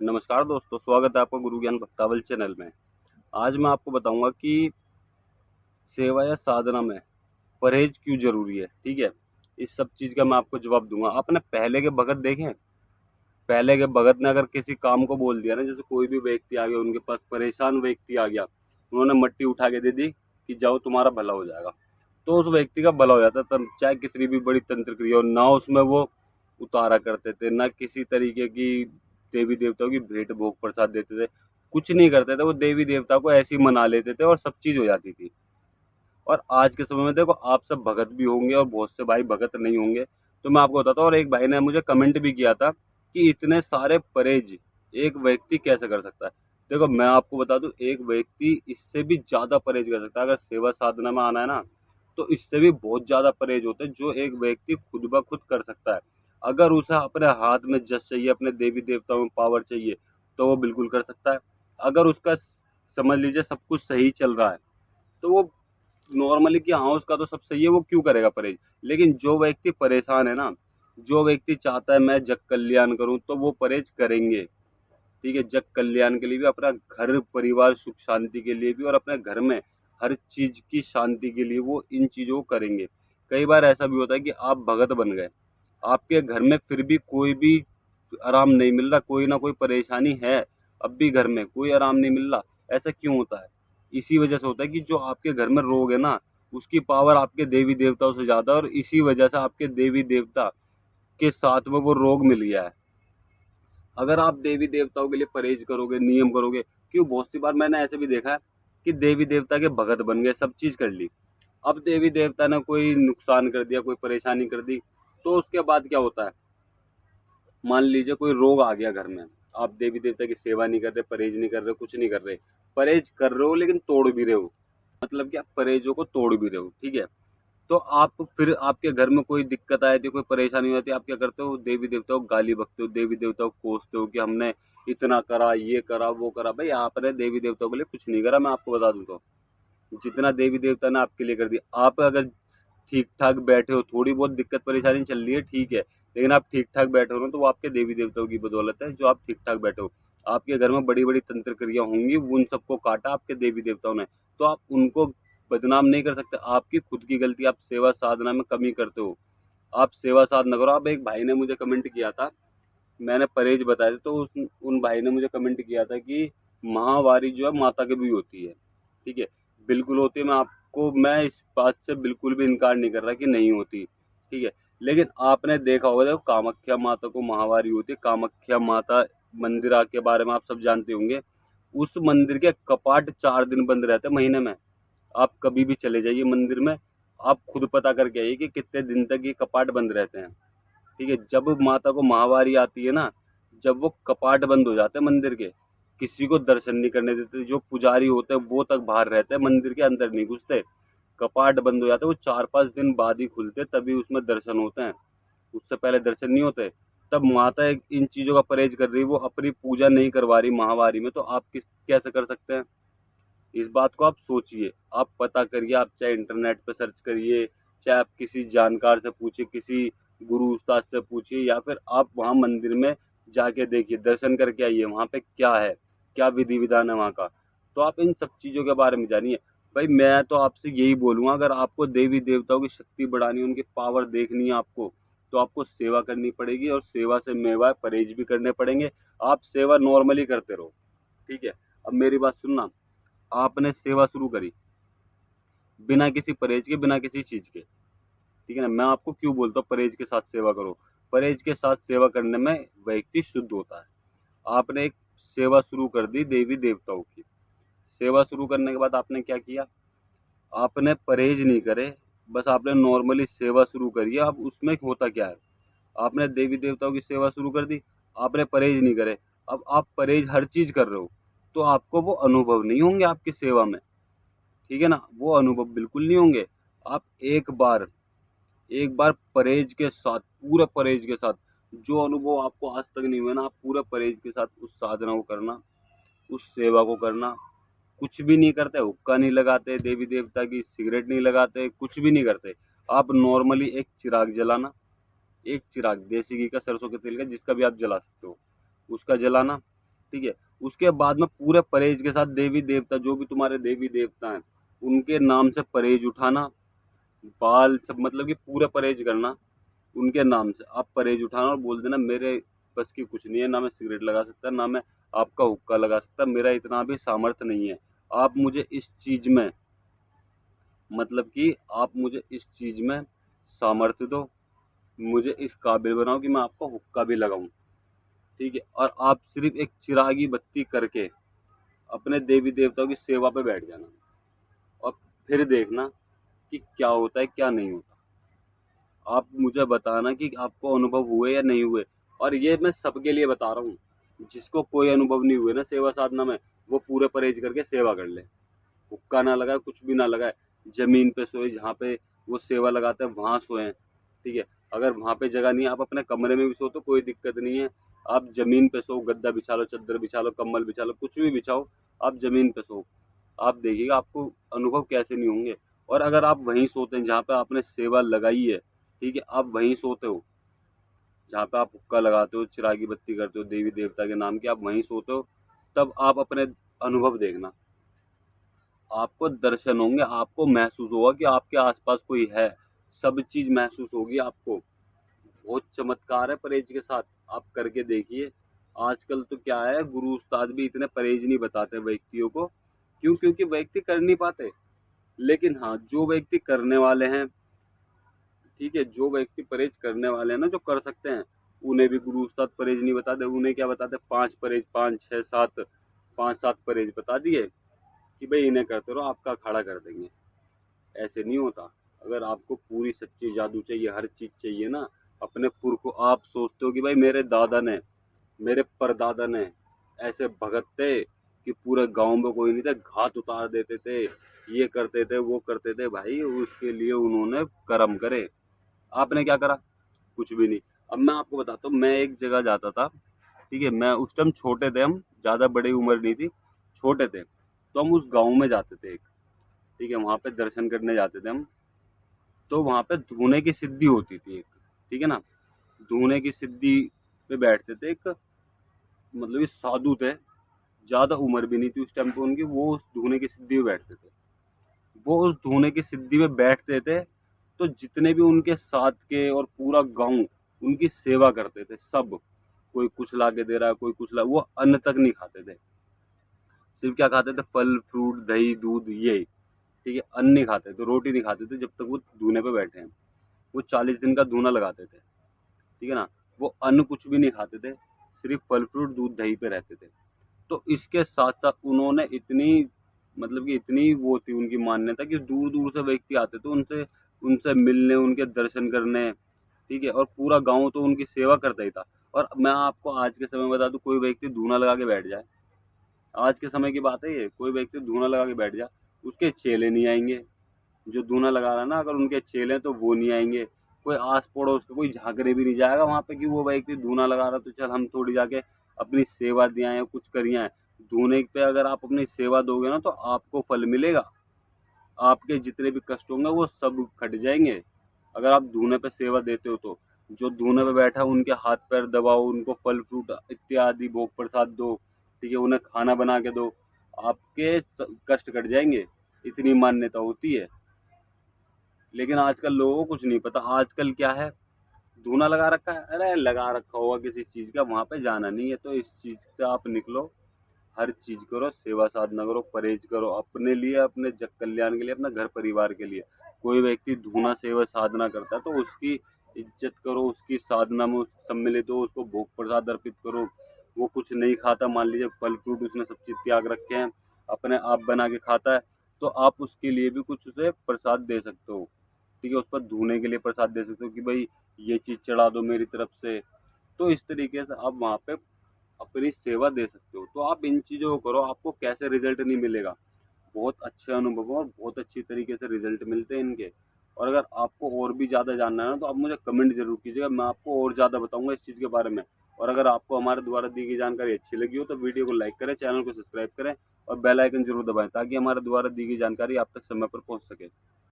नमस्कार दोस्तों, स्वागत है आपका गुरु ज्ञान भक्तावल चैनल में। आज मैं आपको बताऊंगा कि सेवा या साधना में परहेज क्यों ज़रूरी है, ठीक है? इस सब चीज़ का मैं आपको जवाब दूंगा। आपने पहले के भगत देखे हैं? पहले के भगत ने अगर किसी काम को बोल दिया ना, जैसे कोई भी व्यक्ति आ गया, उनके पास परेशान व्यक्ति आ गया, उन्होंने मट्टी उठा के दे दी कि जाओ तुम्हारा भला हो जाएगा, तो उस व्यक्ति का भला हो जाता। तब चाहे कितनी भी बड़ी तंत्र क्रिया हो, ना उसमें वो उतारा करते थे, ना किसी तरीके की देवी देवताओं की भेंट भोग प्रसाद देते थे, कुछ नहीं करते थे। वो देवी देवता को ऐसे ही मना लेते थे और सब चीज़ हो जाती थी। और आज के समय में देखो, आप सब भगत भी होंगे और बहुत से भाई भगत नहीं होंगे। तो मैं आपको बताता हूँ, और एक भाई ने मुझे कमेंट भी किया था कि इतने सारे परहेज एक व्यक्ति कैसे कर सकता है। देखो मैं आपको बता दूं, एक व्यक्ति इससे भी ज़्यादा परहेज कर सकता है। अगर सेवा साधना में आना है ना, तो इससे भी बहुत ज़्यादा परहेज होते हैं जो एक व्यक्ति खुद ब खुद कर सकता है। अगर उसे अपने हाथ में जस चाहिए, अपने देवी देवताओं में पावर चाहिए, तो वो बिल्कुल कर सकता है। अगर उसका समझ लीजिए सब कुछ सही चल रहा है, तो वो नॉर्मली कि हाँ उसका तो सब सही है, वो क्यों करेगा परहेज। लेकिन जो व्यक्ति परेशान है ना, जो व्यक्ति चाहता है मैं जग कल्याण करूं, तो वो परहेज करेंगे। ठीक है, जग कल्याण के लिए भी, अपना घर परिवार सुख शांति के लिए भी, और अपने घर में हर चीज की शांति के लिए वो इन चीजों को करेंगे। कई बार ऐसा भी होता है कि आप भगत बन गए, आपके घर में फिर भी कोई भी आराम नहीं मिल रहा, कोई ना कोई परेशानी है, अब भी घर में कोई आराम नहीं मिल रहा। ऐसा क्यों होता है? इसी वजह से होता है कि जो आपके घर में रोग है ना, उसकी पावर आपके देवी देवताओं से ज्यादा है, और इसी वजह से आपके देवी देवता के साथ में वो रोग मिल गया है। अगर आप देवी देवताओं के लिए परहेज करोगे, नियम करोगे, क्यों बहुत सी बार मैंने ऐसे भी देखा है कि देवी देवता के भगत बन गए, सब चीज कर ली, अब देवी देवता ने कोई नुकसान कर दिया, कोई परेशानी कर दी, तो उसके बाद क्या होता है? मान लीजिए कोई रोग आ गया घर में, आप देवी देवता की सेवा नहीं कर रहे, परहेज नहीं कर रहे, कुछ नहीं कर रहे, परहेज कर रहे हो लेकिन तोड़ भी रहे हो, मतलब कि आप परहेजों को तोड़ भी रहे हो, ठीक है? तो आप फिर आपके घर में कोई दिक्कत आ जाती है, कोई परेशानी हो जाती है, आप क्या करते हो? देवी देवताओं को गाली बकते हो, देवी देवताओं को कोसते हो कि हमने इतना करा, ये करा, वो करा। भाई आपने देवी देवताओं के लिए कुछ नहीं करा, मैं आपको बता दूं तो। जितना देवी देवता ने आपके लिए कर दिया, आप अगर ठीक ठाक बैठे हो, थोड़ी बहुत दिक्कत परेशानी चल रही है, ठीक है, लेकिन आप ठीक ठाक बैठे हो ना, तो वो आपके देवी देवताओं की बदौलत है जो आप ठीक ठाक बैठे हो। आपके घर में बड़ी बड़ी तंत्र क्रिया होंगी, उन सबको काटा आपके देवी देवताओं ने, तो आप उनको बदनाम नहीं कर सकते। आपकी खुद की गलती, आप सेवा साधना में कमी करते हो, आप सेवा साधना करो। अब एक भाई ने मुझे कमेंट किया था, मैंने परहेज बताया था, तो उन भाई ने मुझे कमेंट किया था कि माहवारी जो है माता के भी होती है, ठीक है? बिल्कुल होती है, मैं इस बात से बिल्कुल भी इनकार नहीं कर रहा कि नहीं होती, ठीक है? लेकिन आपने देखा होगा, देखो कामाख्या माता को माहवारी होती है। कामाख्या माता मंदिर के बारे में आप सब जानते होंगे। उस मंदिर के कपाट 4 दिन बंद रहते हैं महीने में। आप कभी भी चले जाइए मंदिर में, आप खुद पता करके आइए कि कितने दिन तक ये कपाट बंद रहते हैं, ठीक है? जब माता को माहवारी आती है ना, जब वो कपाट बंद हो जाते हैं मंदिर के, किसी को दर्शन नहीं करने देते, जो पुजारी होते हैं वो तक बाहर रहते हैं, मंदिर के अंदर नहीं घुसते। कपाट बंद हो जाते हैं, वो 4-5 दिन बाद ही खुलते, तभी उसमें दर्शन होते हैं, उससे पहले दर्शन नहीं होते। तब माता इन चीजों का परहेज कर रही है, वो अपनी पूजा नहीं करवा रही माहवारी में, तो आप किस कैसे कर सकते हैं? इस बात को आप सोचिए, आप पता करिए, आप चाहे इंटरनेट पे सर्च करिए, चाहे आप किसी जानकार से पूछिए, किसी गुरु उस्ताद से पूछिए, या फिर आप वहाँ मंदिर में जाके देखिए, दर्शन करके आइए, वहाँ पे क्या है, क्या विधि विधान है वहाँ का, तो आप इन सब चीज़ों के बारे में जानिए। भाई मैं तो आपसे यही बोलूँगा, अगर आपको देवी देवताओं की शक्ति बढ़ानी है, उनकी पावर देखनी है आपको, तो आपको सेवा करनी पड़ेगी, और सेवा से मेवा परहेज भी करने पड़ेंगे। आप सेवा नॉर्मली करते रहो, ठीक है? अब मेरी बात सुनना, आपने सेवा शुरू करी बिना किसी परहेज के, बिना किसी चीज के, ठीक है ना? मैं आपको क्यों बोलता हूँ परहेज के साथ सेवा करो? परहेज के साथ सेवा करने में व्यक्ति शुद्ध होता है। आपने एक सेवा शुरू कर दी देवी देवताओं की, सेवा शुरू करने के बाद आपने क्या किया? आपने परहेज नहीं करे, बस आपने नॉर्मली सेवा शुरू करी है। अब उसमें होता क्या है? आपने देवी देवताओं की सेवा शुरू कर दी, आपने परहेज नहीं करे, अब आप परहेज हर चीज कर रहे हो, तो आपको वो अनुभव नहीं होंगे आपकी सेवा में, ठीक है ना? वो अनुभव बिल्कुल नहीं होंगे। आप एक बार परहेज के साथ, पूरे परहेज के साथ, जो अनुभव आपको आज तक नहीं हुआ ना, आप पूरे परहेज के साथ उस साधना को करना, उस सेवा को करना। कुछ भी नहीं करते, हुक्का नहीं लगाते देवी देवता की, सिगरेट नहीं लगाते, कुछ भी नहीं करते। आप नॉर्मली एक चिराग जलाना, एक चिराग देसी घी का, सरसों के तेल का, जिसका भी आप जला सकते हो, उसका जलाना। ठीक है। उसके बाद में पूरे परहेज के साथ देवी देवता, जो भी तुम्हारे देवी देवता हैं, उनके नाम से परहेज उठाना, बाल सब मतलब कि पूरा परहेज करना, उनके नाम से आप परहेज उठाना और बोल देना मेरे बस की कुछ नहीं है, ना मैं सिगरेट लगा सकता, ना मैं आपका हुक्का लगा सकता, मेरा इतना भी सामर्थ्य नहीं है। आप मुझे इस चीज़ में मतलब कि आप मुझे इस चीज़ में सामर्थ्य दो, मुझे इस काबिल बनाओ कि मैं आपका हुक्का भी लगाऊं, ठीक है। और आप सिर्फ एक चिरागी बत्ती करके अपने देवी देवताओं की सेवा पे बैठ जाना और फिर देखना कि क्या होता है क्या नहीं होता। आप मुझे बताना कि आपको अनुभव हुए या नहीं हुए। और ये मैं सबके लिए बता रहा हूँ, जिसको कोई अनुभव नहीं हुए ना सेवा साधना में, वो पूरे परहेज करके सेवा कर ले, हुक्का ना लगाए, कुछ भी ना लगाए, जमीन पे सोए, जहाँ पे वो सेवा लगाते हैं वहाँ सोएं, ठीक है। अगर वहाँ पे जगह नहीं है, आप अपने कमरे में भी सो तो कोई दिक्कत नहीं है, आप जमीन पे सो, गद्दा बिछा लो, चादर बिछा लो, कम्बल बिछा लो, कुछ भी बिछाओ, आप जमीन पे सो, आप देखिएगा आपको अनुभव कैसे नहीं होंगे। और अगर आप वहीं सोते हैं जहाँ पे आपने सेवा लगाई है, ठीक है, आप वहीं सोते हो जहाँ पे आप हुक्का लगाते हो, चिरागी बत्ती करते हो देवी देवता के नाम की, आप वहीं सोते हो, तब आप अपने अनुभव देखना, आपको दर्शन होंगे, आपको महसूस होगा कि आपके आसपास कोई है, सब चीज़ महसूस होगी आपको। बहुत चमत्कार है परहेज के साथ, आप करके देखिए। आजकल तो क्या है, गुरु उस्ताद भी इतने परहेज नहीं बताते व्यक्तियों को, क्यों? क्योंकि व्यक्ति कर नहीं पाते। लेकिन हाँ, जो व्यक्ति करने वाले हैं, ठीक है, जो व्यक्ति परहेज करने वाले हैं ना, जो कर सकते हैं, उन्हें भी गुरु उस्ताद परहेज नहीं बताते। उन्हें क्या बताते? 5 परहेज, 5 6 7 5 7 परहेज बता दिए कि भाई इन्हें करते रहो, आपका अखाड़ा कर देंगे। ऐसे नहीं होता। अगर आपको पूरी सच्ची जादू चाहिए, हर चीज़ चाहिए ना, अपने पुरखों, आप सोचते हो कि भाई मेरे दादा ने, मेरे परदादा ने ऐसे भगत थे कि पूरे गांव में कोई नहीं था, घात उतार देते थे, ये करते थे, वो करते थे, भाई उसके लिए उन्होंने कर्म करे। आपने क्या करा? कुछ भी नहीं। अब मैं आपको बताता हूँ, मैं एक जगह जाता था, ठीक है, मैं उस टाइम छोटे थे, हम ज़्यादा बड़ी उम्र नहीं थी, छोटे थे, तो हम उस गांव में जाते थे एक, ठीक है, वहाँ पे दर्शन करने जाते थे हम। तो वहाँ पे धूने की सिद्धि होती थी एक, ठीक है ना, धूने की सिद्धि पे बैठते थे एक, मतलब ये साधु थे, ज़्यादा उम्र भी नहीं थी उस टाइम पे उनकी, वो उस धूने की सिद्धि में बैठते थे। वो उस धूने की सिद्धि में बैठते थे, तो जितने भी उनके साथ के और पूरा गांव उनकी सेवा करते थे सब। कोई कुछ ला के दे रहा है, कोई कुछ ला, वो अन्न तक नहीं खाते थे। सिर्फ क्या खाते थे? फल फ्रूट दही दूध, ये, ठीक है, अन्न नहीं खाते थे, रोटी नहीं खाते थे जब तक वो धूने पे बैठे हैं। वो 40 दिन का धूना लगाते थे, ठीक है ना, वो अन्न कुछ भी नहीं खाते थे, सिर्फ फल फ्रूट दूध दही पे रहते थे। तो इसके साथ साथ उन्होंने इतनी, मतलब कि इतनी वो थी उनकी मान्यता कि दूर दूर से व्यक्ति आते थे उनसे, उनसे मिलने, उनके दर्शन करने, ठीक है, और पूरा गांव तो उनकी सेवा करता ही था। और मैं आपको आज के समय में बता दूं, कोई व्यक्ति धूना लगा के बैठ जाए, आज के समय की बात है ये, कोई व्यक्ति धूना लगा के बैठ जाए, उसके चेले नहीं आएंगे। जो धूना लगा रहा है ना, अगर उनके चेले हैं तो वो नहीं आएंगे। कोई आस पड़ोस का कोई झांकने भी नहीं जाएगा वहाँ पे कि वो व्यक्ति धूना लगा रहा है, तो चल हम थोड़ी जाके अपनी सेवा दिया है, कुछ करिए हैं। धूने पे अगर आप अपनी सेवा दोगे ना, तो आपको फल मिलेगा, आपके जितने भी कष्ट होंगे वो सब कट जाएंगे, अगर आप धूने पे सेवा देते हो तो। जो धूने पे बैठा है उनके हाथ पैर दबाओ, उनको फल फ्रूट इत्यादि भोग प्रसाद दो, ठीक है, उन्हें खाना बना के दो, आपके कष्ट कट जाएंगे, इतनी मान्यता होती है। लेकिन आजकल लोगों को कुछ नहीं पता। आजकल क्या है, धूना लगा रखा है, अरे लगा रखा होगा किसी चीज़ का, वहाँ पे जाना नहीं है, तो इस चीज़ से आप निकलो, हर चीज़ करो, सेवा साधना करो, परहेज करो, अपने लिए, अपने जग कल्याण के लिए, अपना घर परिवार के लिए। कोई व्यक्ति धूना सेवा साधना करता है तो उसकी इज्जत करो, उसकी साधना में सम्मिलित हो, उसको भोग प्रसाद अर्पित करो। वो कुछ नहीं खाता, मान लीजिए फल फ्रूट उसने सब चीज़ त्याग रखे हैं, अपने आप बना के खाता है, तो आप उसके लिए भी कुछ उसे प्रसाद दे सकते हो, ठीक है, उस पर धूने के लिए प्रसाद दे सकते हो कि भाई ये चीज़ चढ़ा दो मेरी तरफ से। तो इस तरीके से आप वहाँ पे अपनी सेवा दे सकते हो। तो आप इन चीज़ों को करो, आपको कैसे रिजल्ट नहीं मिलेगा, बहुत अच्छे अनुभव और बहुत अच्छी तरीके से रिजल्ट मिलते हैं इनके। और अगर आपको और भी ज़्यादा जानना है ना, तो आप मुझे कमेंट जरूर कीजिएगा, मैं आपको और ज़्यादा बताऊंगा इस चीज़ के बारे में। और अगर आपको हमारे द्वारा दी गई जानकारी अच्छी लगी हो तो वीडियो को लाइक करें, चैनल को सब्सक्राइब करें और बेल आइकन जरूर दबाएं, ताकि हमारे द्वारा दी गई जानकारी आप तक समय पर पहुंच सके।